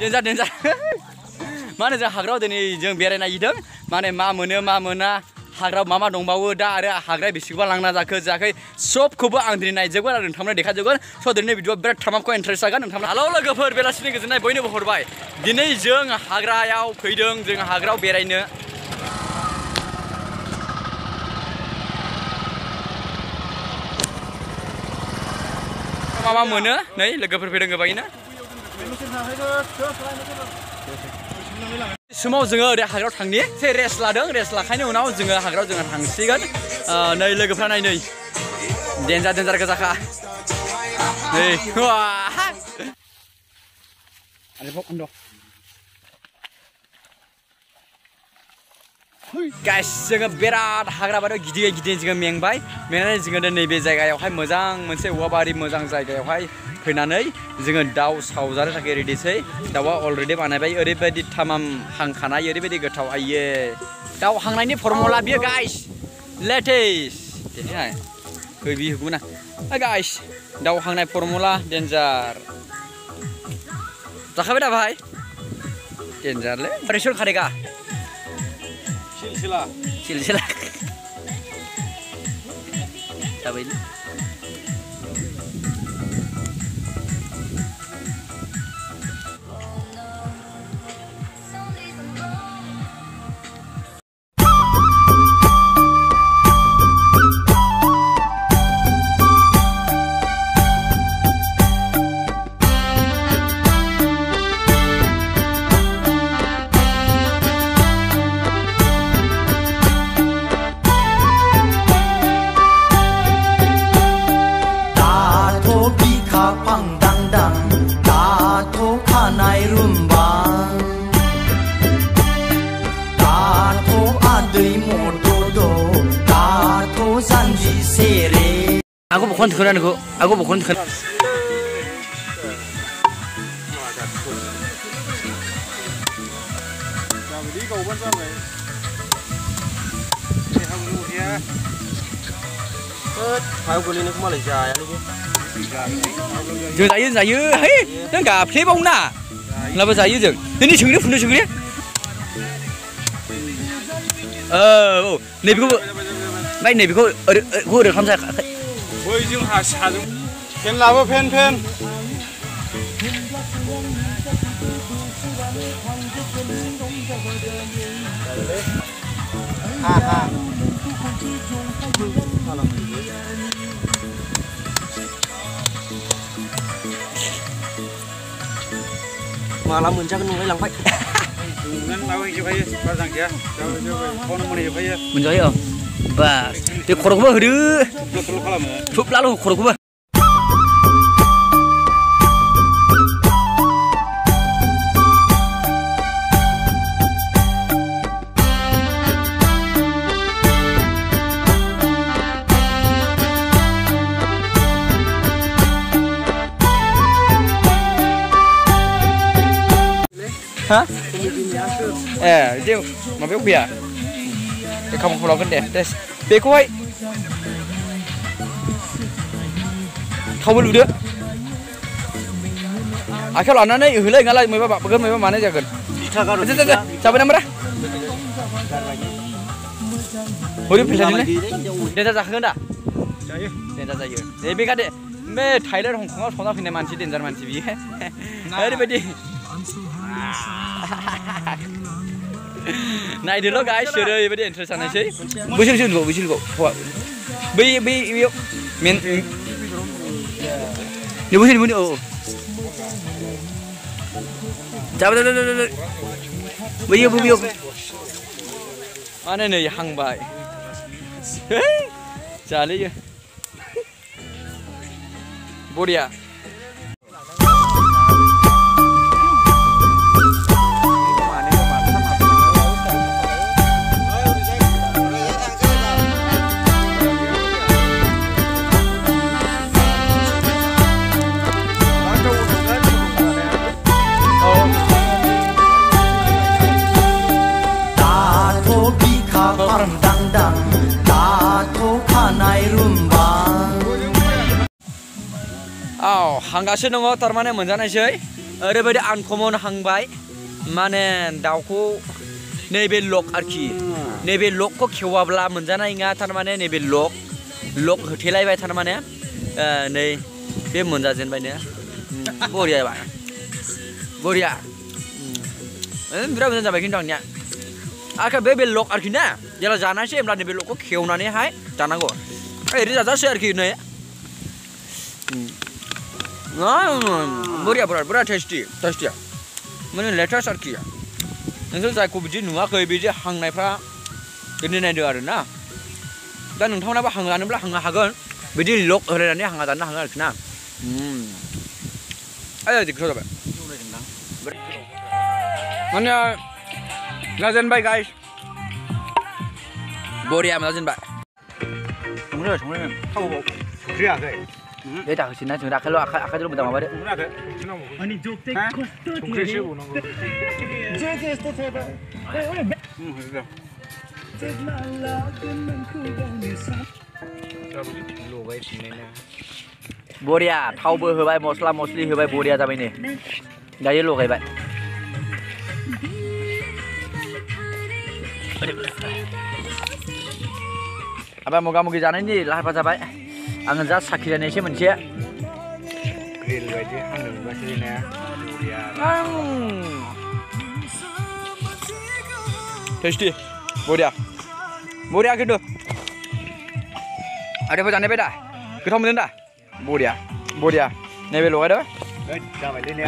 देन्जार माने जों हाग्रायाव दिनै जों बेरायनो नागिरदों माने मा मोनो मा मोना हाग्रायाव मा दंबावो दा आरो हाग्राया बेसेबां लांना जायाखै सबखौबो आं दिनै नायजोबगोन आरो नोंथांमोना देखायजोबगोन स' दिनै भिडिअआ बिराद थामामखौ इन्टारेस्ट जागोन नोंथांमोना हेलौ लोगोफोर बेलासिनि गोजोननाय बयनोबो हरबाय दिनै जों हाग्रायाव फैदों जों हाग्रायाव बेरायनो मा मोनो नै लोगोफोर फैदों गोबाङैनो समाव जोङो ओरै हाग्रायाव थांनि एसे रेस्ट लादों रेस्ट लाखायनि उनाव जोङो हाग्रायाव जोङो थांसिगोन नै लोगोफ्रा नाय नै देन्जार गोजाखा नै गाइस जोङो बिराद हाग्रा बारियाव गिदिं जोङो मेंनानै जोङो नैबे जायगायावहाय मोजां मोनसे औवाबारि मोजां जायगायावहाय फैनानै जोङो दाउ सावजानो थाखाय रेडिसै दाउआ अलरेडि बानायबाय ओरैबायदि थामाम हांखानाय ओरैबायदि गोथाव आइये दाउ हांनायनि फर्मुला बियो गाइस लेटेस्ट बिहुना गाइस दाउ हांनाय फर्मुला देन्जार जाखाबाय दा भाई देन्जारलै रेसन खारेगा सिलसिला जाबाय Aku bukan tekan aku bukan tekan. जों जायो है नों गाफ्लेबावना लाबो जायो जों नोंनि सोंग्रि फुनो सोंग्रि नैबेखौ बाय नैबेखौ ओरै खालामजाखाय बै जोंहा साजों फेन लाबो फेन malah menjaga nunggu lang pak. Dengan lawan juga ya, pasang ya. Kau nunggu nih ya. Menjaya, bas. Di korok bah deh. Cukup lalu korok bah. Hah? Dia mampir biar. Kamu pulang deh, des. Bekoi. Kamu lu deh. Akhir lana nih, hulai ngalai, mau apa? Bagai mau mana jaga? Siapa nama dah? Huruf pilih ni. Dia dah jaga dah. Dia dah jaga. Tapi kan deh, me Thailand Hong Kong orang punya manci, danger manci bi. Hari bedi. Này thì nó gái sửa đây với điện thoại này chứ, bữa chiều go, bây miền, nhiều bữa chiều chào bây giờ, anh này hăng bài, chả lấy chứ, bố đi à? Hanggasin dong, termane menjana sih. ओरैबायदि आनकमन हांबाय माने दाउखौ नैबे लक आरोखि नैबे लकखौ खेवाब्ला मोनजानाय नङा थारमाने नैबे लक होथेलायबाय थारमाने नै बे मोनजाजेनबायनो बरिया जाबाय बरिया बिराद मोजां जाबाय खिन्थु आंनिया आरो बे लक आरोखि ना जेला जानायसै होमब्ला नैबे लकखौ खेवनानैहाय जानांगौ ओरै जाजासै आरोखि नै बरिया बिराद टेस्टिया माने लेटेस्ट आरोखि नोंसोर जायखौ बिदि नुवाखै बिदि हांनायफ्रा बिदि नायदो आरो ना दा नोंथांमोनाबो हांजानोब्ला हांनो हागोन बिदि लक होलायनानै हांना जानो हागोन आरोखि ना गोथाव जाबाय माने जाजेनबाय गाइस बरिया जाजेनबाय संनो थावबाव फैयाखै बे दाखोसैना जों दाखायल' आखाइजोंल' मोजां माबादो संख्रिसो होबावनांगौ बरिया थावबो होबाय मस्ला मस्लि होबाय बरिया जाबाय नै दायो लगायबाय आबा मोगा मोगि जानायनि लाहार फाहार जाबाय आङो जास्ट साखिनायसै मोनसे ग्रिल बायदि हांनो मोनबासो ना टेस्टि बरिया खिन्थु आदाबो जानायबाय दा गोथाव मोनदों दा बरिया नैबे लगायदो जाबायलै ने